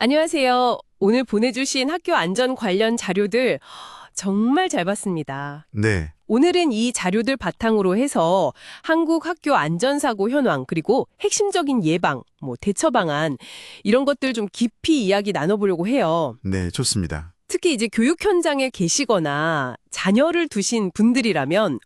안녕하세요. 오늘 보내주신 학교 안전 관련 자료들 정말 잘 봤습니다. 네, 오늘은 이 자료들 바탕으로 해서 한국 학교 안전사고 현황, 그리고 핵심적인 예방, 대처 방안, 이런 것들 좀 깊이 이야기 나눠보려고 해요. 네, 좋습니다. 특히 이제 교육 현장에 계시거나 자녀를 두신 분들이라면,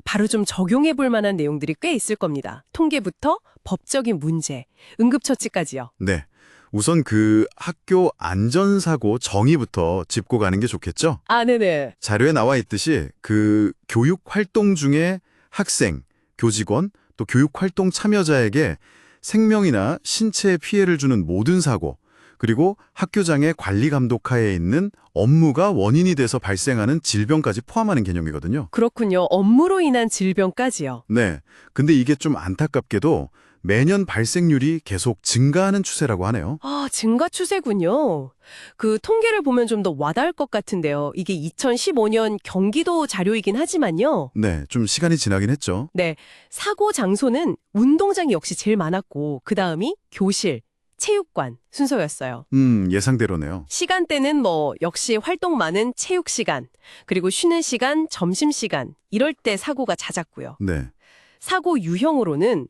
바로 좀 적용해 볼 만한 내용들이 꽤 있을 겁니다. 통계부터 법적인 문제, 응급처치까지요. 네, 우선 그 학교 안전사고 정의부터 짚고 가는 게 좋겠죠? 아, 네네. 자료에 나와 있듯이 그 교육 활동 중에 학생, 교직원, 또 교육 활동 참여자에게 생명이나 신체에 피해를 주는 모든 사고, 그리고 학교장의 관리 감독하에 있는 업무가 원인이 돼서 발생하는 질병까지 포함하는 개념이거든요. 그렇군요. 업무로 인한 질병까지요. 네, 근데 이게 좀 안타깝게도 매년 발생률이 계속 증가하는 추세라고 하네요. 아, 증가 추세군요. 그 통계를 보면 좀 더 와닿을 것 같은데요. 이게 2015년 경기도 자료이긴 하지만요. 네, 좀 시간이 지나긴 했죠. 네, 사고 장소는 운동장이 역시 제일 많았고, 그 다음이 교실, 체육관 순서였어요. 예상대로네요. 시간대는 역시 활동 많은 체육 시간, 그리고 쉬는 시간, 점심 시간, 이럴 때 사고가 잦았고요. 네, 사고 유형으로는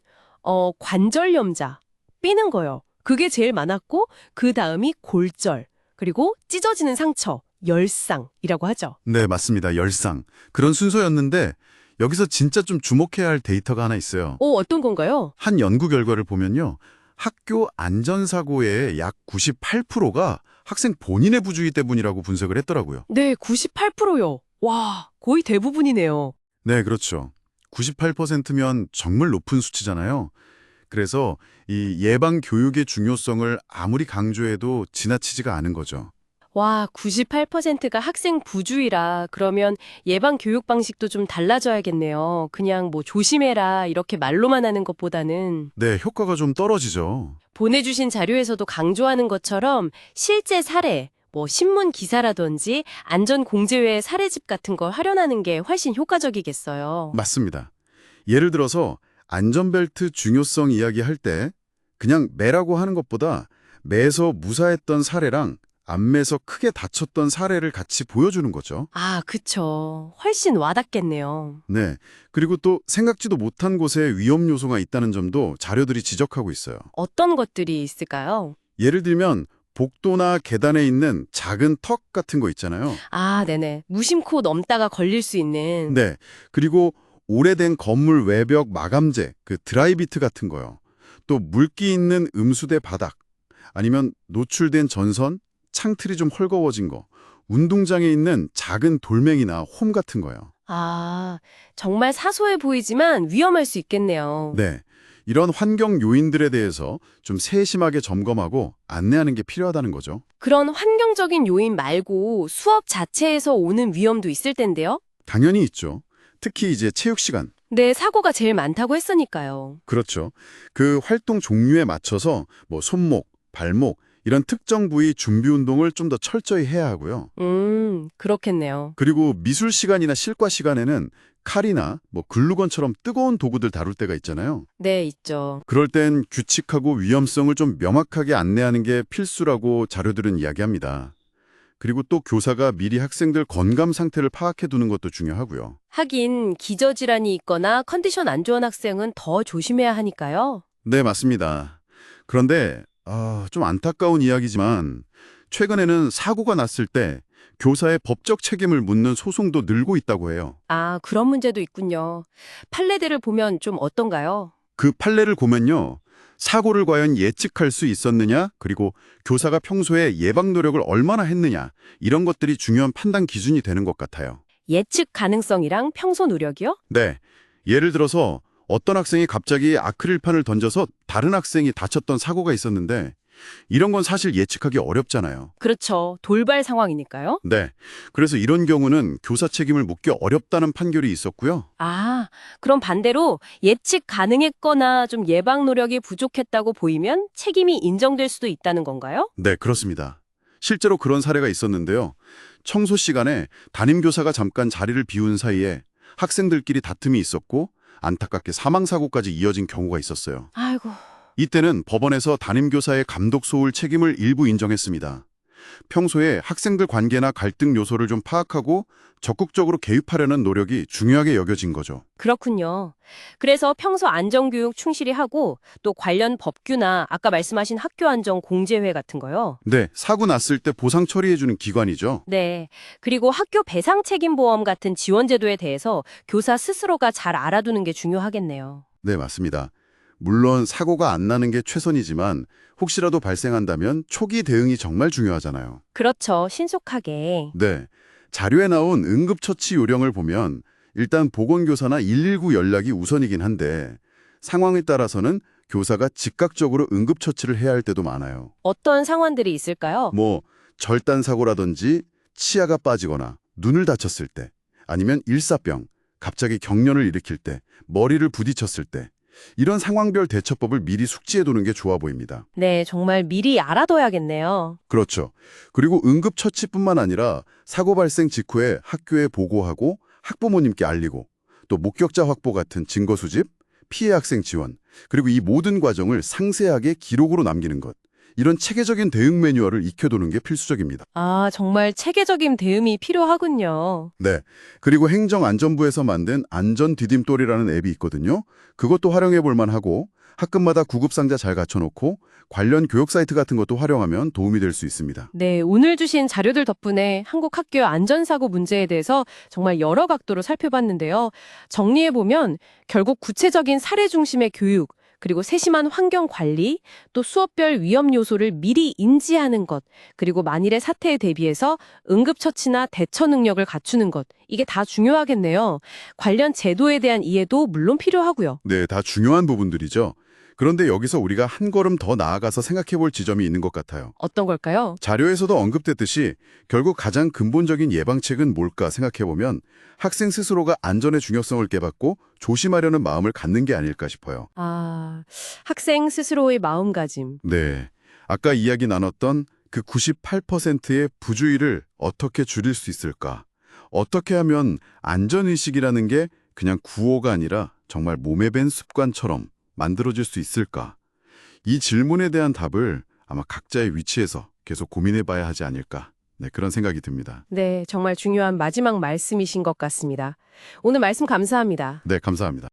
관절염자, 삐는 거요. 그게 제일 많았고, 그 다음이 골절, 그리고 찢어지는 상처, 열상이라고 하죠. 네, 맞습니다. 열상. 그런 순서였는데 여기서 진짜 좀 주목해야 할 데이터가 하나 있어요. 어떤 건가요? 한 연구 결과를 보면요. 학교 안전사고의 약 98%가 학생 본인의 부주의 때문이라고 분석을 했더라고요. 네, 98%요. 와, 거의 대부분이네요. 네, 그렇죠. 98%면 정말 높은 수치잖아요. 그래서 이 예방 교육의 중요성을 아무리 강조해도 지나치지가 않은 거죠. 와, 98%가 학생 부주의라 그러면 예방 교육 방식도 좀 달라져야겠네요. 그냥 조심해라 이렇게 말로만 하는 것보다는 네, 효과가 좀 떨어지죠. 보내주신 자료에서도 강조하는 것처럼 실제 사례, 신문 기사라든지 안전공제회 사례집 같은 걸 활용하는 게 훨씬 효과적이겠어요. 맞습니다. 예를 들어서 안전벨트 중요성 이야기할 때 그냥 매라고 하는 것보다 매에서 무사했던 사례랑 안 매서 크게 다쳤던 사례를 같이 보여주는 거죠. 아, 그쵸. 훨씬 와닿겠네요. 네. 그리고 또 생각지도 못한 곳에 위험 요소가 있다는 점도 자료들이 지적하고 있어요. 어떤 것들이 있을까요? 예를 들면 복도나 계단에 있는 작은 턱 같은 거 있잖아요. 아, 네네. 무심코 넘다가 걸릴 수 있는. 네. 그리고 오래된 건물 외벽 마감재, 그 드라이비트 같은 거요. 또 물기 있는 음수대 바닥, 아니면 노출된 전선, 창틀이 좀 헐거워진 거, 운동장에 있는 작은 돌멩이나 홈 같은 거요. 아, 정말 사소해 보이지만 위험할 수 있겠네요. 네. 이런 환경 요인들에 대해서 좀 세심하게 점검하고 안내하는 게 필요하다는 거죠. 그런 환경적인 요인 말고 수업 자체에서 오는 위험도 있을 텐데요? 당연히 있죠. 특히 이제 체육 시간. 네, 사고가 제일 많다고 했으니까요. 그렇죠. 그 활동 종류에 맞춰서 손목, 발목 이런 특정 부위 준비 운동을 좀 더 철저히 해야 하고요. 그렇겠네요. 그리고 미술 시간이나 실과 시간에는 칼이나 글루건처럼 뜨거운 도구들 다룰 때가 있잖아요. 네, 있죠. 그럴 땐 규칙하고 위험성을 좀 명확하게 안내하는 게 필수라고 자료들은 이야기합니다. 그리고 또 교사가 미리 학생들 건강 상태를 파악해 두는 것도 중요하고요. 하긴 기저질환이 있거나 컨디션 안 좋은 학생은 더 조심해야 하니까요. 네, 맞습니다. 그런데 좀 안타까운 이야기지만 최근에는 사고가 났을 때 교사의 법적 책임을 묻는 소송도 늘고 있다고 해요. 아, 그런 문제도 있군요. 판례들을 보면 좀 어떤가요? 그 판례를 보면요. 사고를 과연 예측할 수 있었느냐, 그리고 교사가 평소에 예방 노력을 얼마나 했느냐, 이런 것들이 중요한 판단 기준이 되는 것 같아요. 예측 가능성이랑 평소 노력이요? 네. 예를 들어서 어떤 학생이 갑자기 아크릴판을 던져서 다른 학생이 다쳤던 사고가 있었는데 이런 건 사실 예측하기 어렵잖아요. 그렇죠. 돌발 상황이니까요. 네. 그래서 이런 경우는 교사 책임을 묻기 어렵다는 판결이 있었고요. 아, 그럼 반대로 예측 가능했거나 좀 예방 노력이 부족했다고 보이면 책임이 인정될 수도 있다는 건가요? 네, 그렇습니다. 실제로 그런 사례가 있었는데요. 청소 시간에 담임교사가 잠깐 자리를 비운 사이에 학생들끼리 다툼이 있었고 안타깝게 사망사고까지 이어진 경우가 있었어요. 아이고, 이때는 법원에서 담임교사의 감독 소홀 책임을 일부 인정했습니다. 평소에 학생들 관계나 갈등 요소를 좀 파악하고 적극적으로 개입하려는 노력이 중요하게 여겨진 거죠. 그렇군요. 그래서 평소 안전교육 충실히 하고 또 관련 법규나 아까 말씀하신 학교안전공제회 같은 거요. 네, 사고 났을 때 보상 처리해주는 기관이죠. 네. 그리고 학교 배상책임보험 같은 지원제도에 대해서 교사 스스로가 잘 알아두는 게 중요하겠네요. 네, 맞습니다. 물론 사고가 안 나는 게 최선이지만 혹시라도 발생한다면 초기 대응이 정말 중요하잖아요. 그렇죠. 신속하게. 네, 자료에 나온 응급처치 요령을 보면 일단 보건교사나 119 연락이 우선이긴 한데 상황에 따라서는 교사가 즉각적으로 응급처치를 해야 할 때도 많아요. 어떤 상황들이 있을까요? 뭐 절단사고라든지 치아가 빠지거나 눈을 다쳤을 때 아니면 일사병, 갑자기 경련을 일으킬 때, 머리를 부딪혔을 때 이런 상황별 대처법을 미리 숙지해두는 게 좋아 보입니다. 네, 정말 미리 알아둬야겠네요. 그렇죠. 그리고 응급처치뿐만 아니라 사고 발생 직후에 학교에 보고하고 학부모님께 알리고 또 목격자 확보 같은 증거 수집, 피해 학생 지원, 그리고 이 모든 과정을 상세하게 기록으로 남기는 것. 이런 체계적인 대응 매뉴얼을 익혀두는 게 필수적입니다. 아, 정말 체계적인 대응이 필요하군요. 네. 그리고 행정안전부에서 만든 안전디딤돌이라는 앱이 있거든요. 그것도 활용해 볼 만하고 학급마다 구급상자 잘 갖춰놓고 관련 교육 사이트 같은 것도 활용하면 도움이 될 수 있습니다. 네, 오늘 주신 자료들 덕분에 한국 학교 안전사고 문제에 대해서 정말 여러 각도로 살펴봤는데요. 정리해보면 결국 구체적인 사례 중심의 교육, 그리고 세심한 환경 관리, 또 수업별 위험 요소를 미리 인지하는 것, 그리고 만일의 사태에 대비해서 응급처치나 대처 능력을 갖추는 것, 이게 다 중요하겠네요. 관련 제도에 대한 이해도 물론 필요하고요. 네, 다 중요한 부분들이죠. 그런데 여기서 우리가 한 걸음 더 나아가서 생각해 볼 지점이 있는 것 같아요. 어떤 걸까요? 자료에서도 언급됐듯이 결국 가장 근본적인 예방책은 뭘까 생각해 보면 학생 스스로가 안전의 중요성을 깨닫고 조심하려는 마음을 갖는 게 아닐까 싶어요. 아, 학생 스스로의 마음가짐. 네. 아까 이야기 나눴던 그 98%의 부주의를 어떻게 줄일 수 있을까? 어떻게 하면 안전의식이라는 게 그냥 구호가 아니라 정말 몸에 밴 습관처럼 만들어질 수 있을까? 이 질문에 대한 답을 아마 각자의 위치에서 계속 고민해 봐야 하지 않을까. 네, 그런 생각이 듭니다. 네, 정말 중요한 마지막 말씀이신 것 같습니다. 오늘 말씀 감사합니다. 네, 감사합니다.